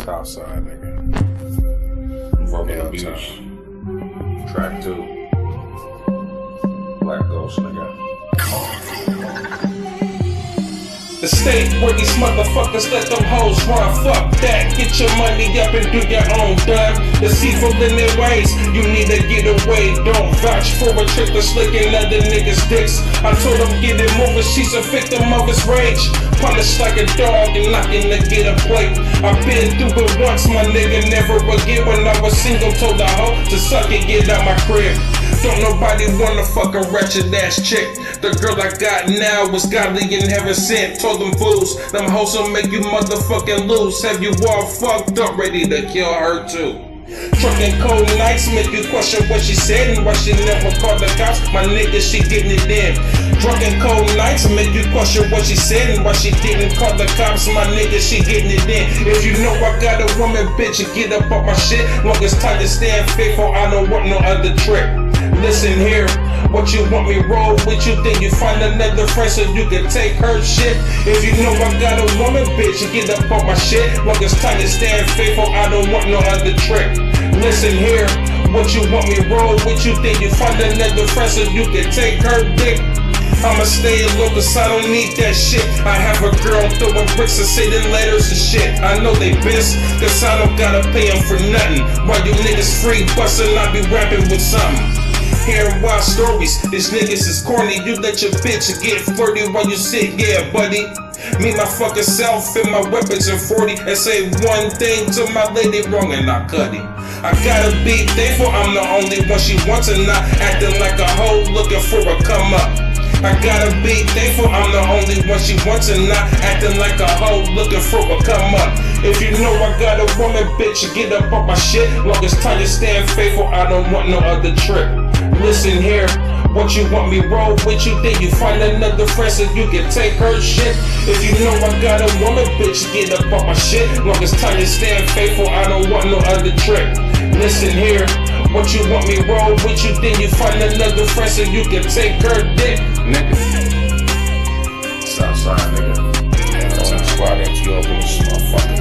Southside, nigga. Verbal abuse. Track 2. Blackghost, nigga. The state where these motherfuckers let them hoes run. Fuck that, get your money up and do your own done. Deceitful in their ways, you need to get away. Don't vouch for a trick that's licking other niggas' dicks. I told him get him over, she's a victim of his rage. Punished like a dog and knocking to get a plate. I've been through it once, my nigga, never again. When I was single, told the hoe to suck it, get out my crib. Don't nobody wanna fuck a wretched ass chick. The girl I got now was godly and heaven sent. Told them fools, them hoes will make you motherfucking lose. Have you all fucked up, ready to kill her too? Trucking cold nights make you question what she said and why she never called the cops. My nigga, she getting it in. Drunken cold nights make you question what she said and why she didn't call the cops. My nigga, she getting it in. If you know I got a woman, bitch, you get up off my shit. Long as time to stand faithful, I don't want no other trick. Listen here, what you want me roll with you, then you find another friend so you can take her shit. If you know I got a woman, bitch, you get up off my shit. Long as time to stand faithful, I don't want no other trick. Listen here, what you want me roll with you, then you find another friend so you can take her dick. I'ma stay low cause I don't need that shit. I have a girl throwing bricks and sending letters and shit. I know they pissed cause I don't gotta pay them for nothing. While you niggas free bustin', I be rapping with something. Hearing wild stories, these niggas is corny. You let your bitch get flirty while you sit, yeah buddy. Me, my fucking self, and my weapons in 40 and say one thing to my lady wrong and I cut it. I gotta be thankful I'm the only one she wants and not acting like a hoe looking for a come up. I gotta be thankful I'm the only one she wants and not acting like a hoe looking for a come up. If you know I got a woman, bitch, you get up off my shit. Long as time to stand faithful, I don't want no other trick. Listen here, what you want me roll with you, then you find another friend so you can take her shit. If you know I got a woman, bitch, get up off my shit. Long as time to stand faithful, I don't want no other trick. Listen here, what you want me roll with you, then you find another friend so you can take her dick. Nigga. Southside, nigga. Squad at you over, motherfucker.